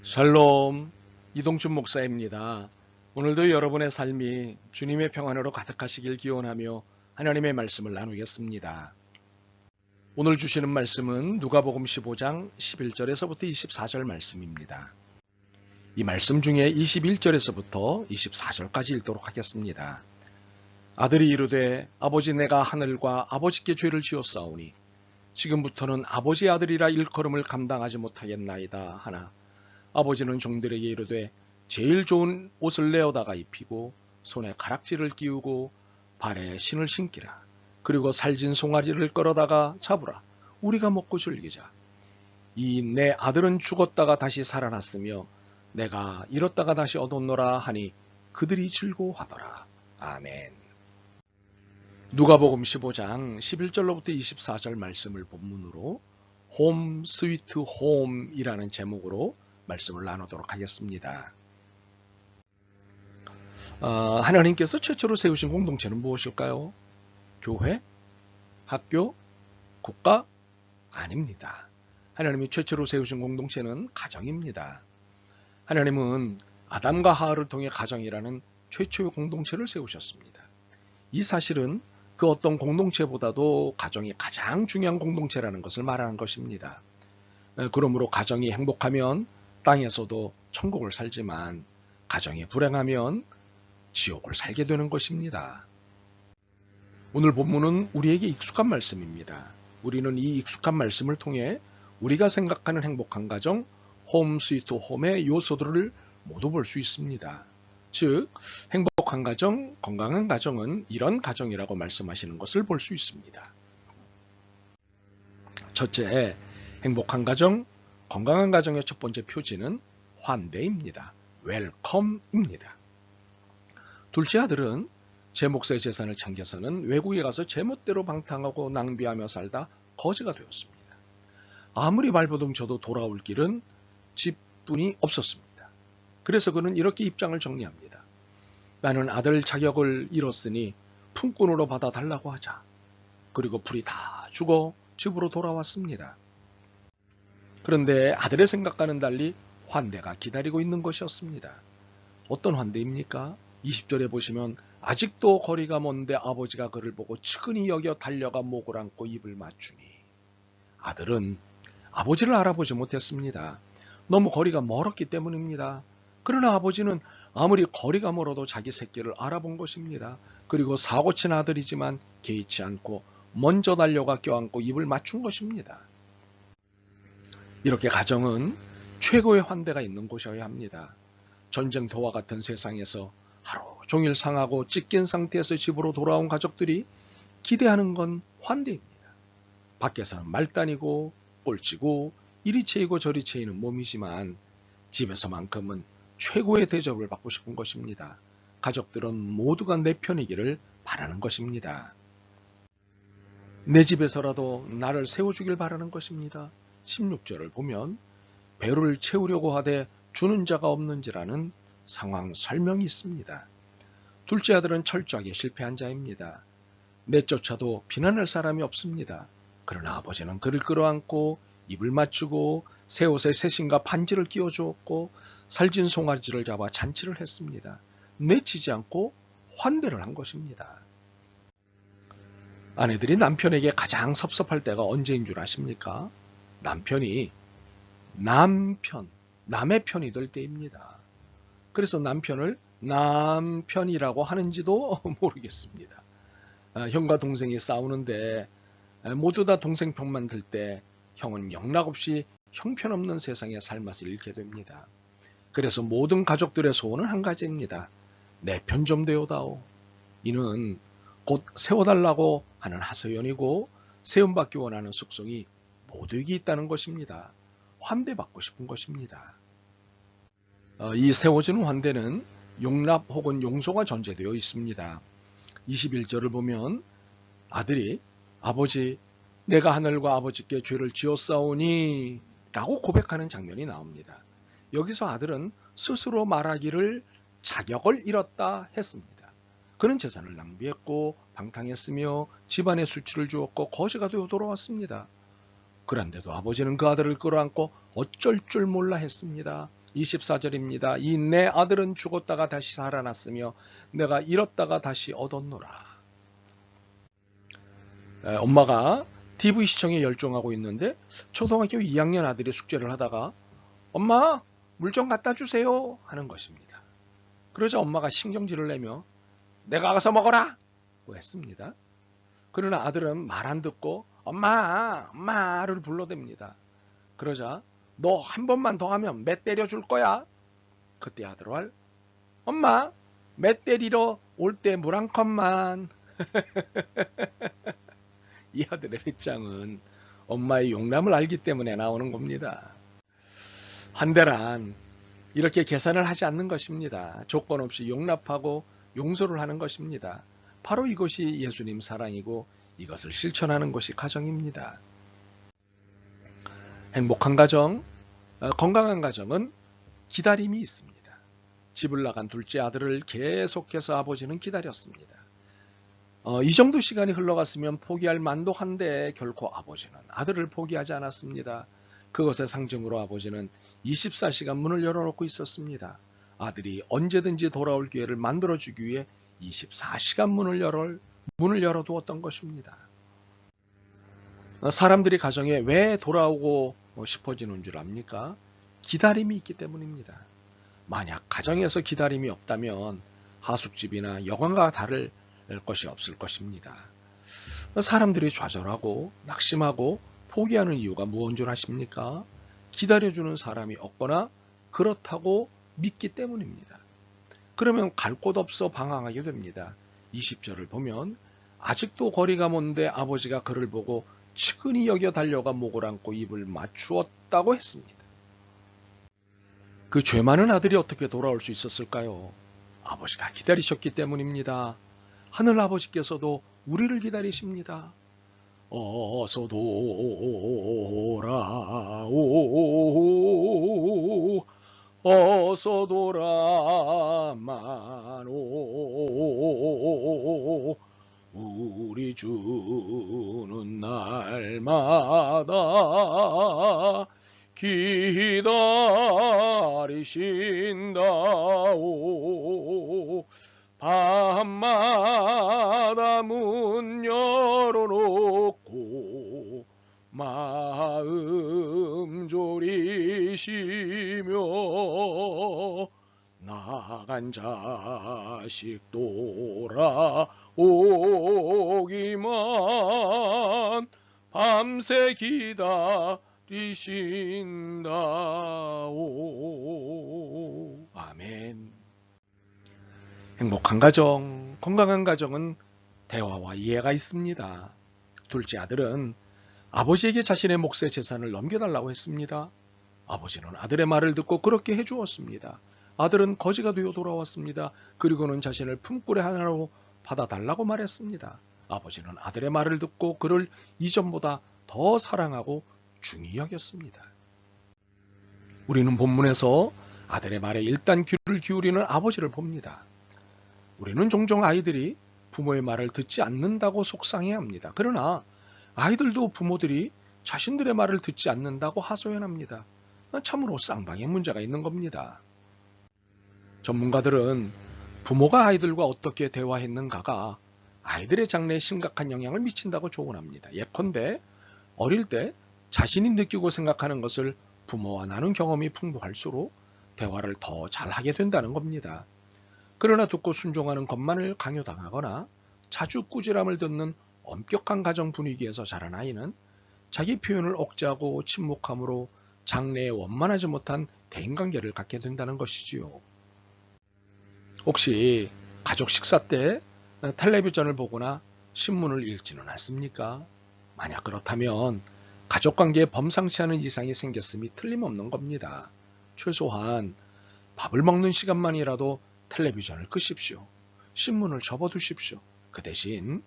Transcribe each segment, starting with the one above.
샬롬, 이동춘 목사입니다. 오늘도 여러분의 삶이 주님의 평안으로 가득하시길 기원하며 하나님의 말씀을 나누겠습니다. 오늘 주시는 말씀은 누가복음 15장 11절에서부터 24절 말씀입니다. 이 말씀 중에 21절에서부터 24절까지 읽도록 하겠습니다. 아들이 이르되 아버지 내가 하늘과 아버지께 죄를 지었사오니 지금부터는 아버지의 아들이라 일컬음을 감당하지 못하겠나이다 하나 아버지는 종들에게 이르되 제일 좋은 옷을 내어다가 입히고 손에 가락지를 끼우고 발에 신을 신기라. 그리고 살진 송아지를 끌어다가 잡으라. 우리가 먹고 즐기자. 이 내 아들은 죽었다가 다시 살아났으며 내가 잃었다가 다시 얻었노라 하니 그들이 즐거워하더라. 아멘. 누가복음 15장 11절로부터 24절 말씀을 본문으로 홈 스위트 홈이라는 제목으로 말씀을 나누도록 하겠습니다. 하나님께서 최초로 세우신 공동체는 무엇일까요? 교회? 학교? 국가? 아닙니다. 하나님이 최초로 세우신 공동체는 가정입니다. 하나님은 아담과 하와를 통해 가정이라는 최초의 공동체를 세우셨습니다. 이 사실은 그 어떤 공동체보다도 가정이 가장 중요한 공동체라는 것을 말하는 것입니다. 그러므로 가정이 행복하면 땅에서도 천국을 살지만 가정이 불행하면 지옥을 살게 되는 것입니다. 오늘 본문은 우리에게 익숙한 말씀입니다. 우리는 이 익숙한 말씀을 통해 우리가 생각하는 행복한 가정, 홈 스위트 홈의 요소들을 모두 볼 수 있습니다. 즉, 행복한 가정, 건강한 가정은 이런 가정이라고 말씀하시는 것을 볼 수 있습니다. 첫째, 행복한 가정, 건강한 가정의 첫 번째 표지는 환대입니다. 웰컴입니다. 둘째 아들은 제 몫의 재산을 챙겨서는 외국에 가서 제멋대로 방탕하고 낭비하며 살다 거지가 되었습니다. 아무리 발버둥 쳐도 돌아올 길은 집뿐이 없었습니다. 그래서 그는 이렇게 입장을 정리합니다. 나는 아들 자격을 잃었으니 품꾼으로 받아달라고 하자. 그리고 풀이 다 죽어 집으로 돌아왔습니다. 그런데 아들의 생각과는 달리 환대가 기다리고 있는 것이었습니다. 어떤 환대입니까? 20절에 보시면 아직도 거리가 먼데 아버지가 그를 보고 측은히 여겨 달려가 목을 안고 입을 맞추니 아들은 아버지를 알아보지 못했습니다. 너무 거리가 멀었기 때문입니다. 그러나 아버지는 아무리 거리가 멀어도 자기 새끼를 알아본 것입니다. 그리고 사고친 아들이지만 개의치 않고 먼저 달려가 껴안고 입을 맞춘 것입니다. 이렇게 가정은 최고의 환대가 있는 곳이어야 합니다. 전쟁터와 같은 세상에서 하루 종일 상하고 찢긴 상태에서 집으로 돌아온 가족들이 기대하는 건 환대입니다. 밖에서는 말단이고 꼴찌고 이리 채이고 저리 채이는 몸이지만 집에서만큼은 최고의 대접을 받고 싶은 것입니다. 가족들은 모두가 내 편이기를 바라는 것입니다. 내 집에서라도 나를 세워주길 바라는 것입니다. 16절을 보면 배를 채우려고 하되 주는 자가 없는지라는 상황 설명이 있습니다. 둘째 아들은 철저하게 실패한 자입니다. 내쫓아도 비난할 사람이 없습니다. 그러나 아버지는 그를 끌어안고 입을 맞추고 새 옷에 새신과 반지를 끼워주었고 살진 송아지를 잡아 잔치를 했습니다. 내치지 않고 환대를 한 것입니다. 아내들이 남편에게 가장 섭섭할 때가 언제인 줄 아십니까? 남편이 남의 편이 될 때입니다. 그래서 남편을 남편이라고 하는지도 모르겠습니다. 형과 동생이 싸우는데 모두 다 동생 편만 들 때 형은 영락없이 형편없는 세상의 삶맛을 잃게 됩니다. 그래서 모든 가족들의 소원은 한 가지입니다. 내 편 좀 되어다오. 이는 곧 세워달라고 하는 하소연이고 세움받기 원하는 속성이 모두에게 있다는 것입니다. 환대받고 싶은 것입니다. 이 세워지는 환대는 용납 혹은 용서가 전제되어 있습니다. 21절을 보면 아들이 아버지 내가 하늘과 아버지께 죄를 지었사오니 라고 고백하는 장면이 나옵니다. 여기서 아들은 스스로 말하기를 자격을 잃었다 했습니다. 그는 재산을 낭비했고 방탕했으며 집안에 수치를 주었고 거지가 되어 돌아왔습니다. 그런데도 아버지는 그 아들을 끌어안고 어쩔 줄 몰라 했습니다. 24절입니다. 이 내 아들은 죽었다가 다시 살아났으며 내가 잃었다가 다시 얻었노라. 엄마가 TV 시청에 열중하고 있는데 초등학교 2학년 아들이 숙제를 하다가 엄마 물 좀 갖다 주세요 하는 것입니다. 그러자 엄마가 신경질을 내며 내가 가서 먹어라 고 했습니다. 그러나 아들은 말 안 듣고 엄마를 불러댑니다. 그러자 너 한 번만 더 하면 매 때려줄 거야. 그때 아들은 엄마 매 때리러 올 때 물 한 컵만. 이 아들의 배짱은 엄마의 용남을 알기 때문에 나오는 겁니다. 한대란 이렇게 계산을 하지 않는 것입니다. 조건 없이 용납하고 용서를 하는 것입니다. 바로 이것이 예수님 사랑이고 이것을 실천하는 것이 가정입니다. 행복한 가정, 건강한 가정은 기다림이 있습니다. 집을 나간 둘째 아들을 계속해서 아버지는 기다렸습니다. 이 정도 시간이 흘러갔으면 포기할 만도 한데 결코 아버지는 아들을 포기하지 않았습니다. 그것의 상징으로 아버지는 24시간 문을 열어놓고 있었습니다. 아들이 언제든지 돌아올 기회를 만들어주기 위해 24시간 문을 열어두었던 것입니다. 사람들이 가정에 왜 돌아오고 싶어지는 줄 압니까? 기다림이 있기 때문입니다. 만약 가정에서 기다림이 없다면 하숙집이나 여관과 다를 것이 없을 것입니다. 사람들이 좌절하고 낙심하고 포기하는 이유가 무엇인 줄 아십니까? 기다려주는 사람이 없거나 그렇다고 믿기 때문입니다. 그러면 갈 곳 없어 방황하게 됩니다. 20절을 보면 아직도 거리가 먼데 아버지가 그를 보고 측은히 여겨 달려가 목을 안고 입을 맞추었다고 했습니다. 그 죄 많은 아들이 어떻게 돌아올 수 있었을까요? 아버지가 기다리셨기 때문입니다. 하늘 아버지께서도 우리를 기다리십니다. 어서 돌아오 어서 돌아마노 우리 주는 날마다 기다리신다오 밤마다 문 열어놓고 마음 졸이시며 나간 자식 돌아오기만 밤새 기다리신다오. 아멘. 행복한 가정, 건강한 가정은 대화와 이해가 있습니다. 둘째 아들은 아버지에게 자신의 몫의 재산을 넘겨달라고 했습니다. 아버지는 아들의 말을 듣고 그렇게 해주었습니다. 아들은 거지가 되어 돌아왔습니다. 그리고는 자신을 품꾼의 하나로 받아달라고 말했습니다. 아버지는 아들의 말을 듣고 그를 이전보다 더 사랑하고 중히 여겼습니다. 우리는 본문에서 아들의 말에 일단 귀를 기울이는 아버지를 봅니다. 우리는 종종 아이들이 부모의 말을 듣지 않는다고 속상해합니다. 그러나 아이들도 부모들이 자신들의 말을 듣지 않는다고 하소연합니다. 참으로 쌍방의 문제가 있는 겁니다. 전문가들은 부모가 아이들과 어떻게 대화했는가가 아이들의 장래에 심각한 영향을 미친다고 조언합니다. 예컨대 어릴 때 자신이 느끼고 생각하는 것을 부모와 나눈 경험이 풍부할수록 대화를 더 잘하게 된다는 겁니다. 그러나 듣고 순종하는 것만을 강요당하거나 자주 꾸지람을 듣는 엄격한 가정 분위기에서 자란 아이는 자기 표현을 억제하고 침묵함으로 장래에 원만하지 못한 대인관계를 갖게 된다는 것이지요. 혹시 가족 식사 때 텔레비전을 보거나 신문을 읽지는 않습니까? 만약 그렇다면 가족관계에 범상치 않은 이상이 생겼음이 틀림없는 겁니다. 최소한 밥을 먹는 시간만이라도 텔레비전을 끄십시오. 신문을 접어두십시오. 그 대신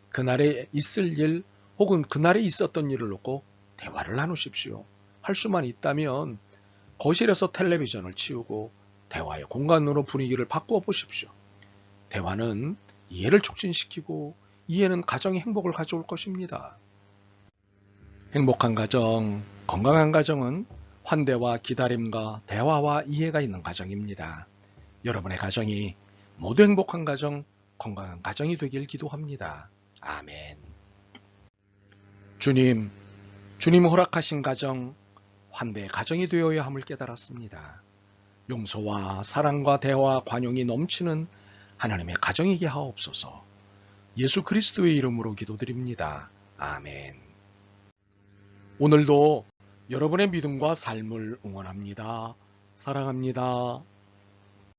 그날에 있을 일 혹은 그날에 있었던 일을 놓고 대화를 나누십시오. 할 수만 있다면 거실에서 텔레비전을 치우고 대화의 공간으로 분위기를 바꾸어 보십시오. 대화는 이해를 촉진시키고 이해는 가정의 행복을 가져올 것입니다. 행복한 가정, 건강한 가정은 환대와 기다림과 대화와 이해가 있는 가정입니다. 여러분의 가정이 모두 행복한 가정, 건강한 가정이 되길 기도합니다. 아멘. 주님 허락하신 가정, 환대의 가정이 되어야 함을 깨달았습니다. 용서와 사랑과 대화, 관용이 넘치는 하나님의 가정이게 하옵소서. 예수 그리스도의 이름으로 기도드립니다. 아멘. 오늘도 여러분의 믿음과 삶을 응원합니다. 사랑합니다.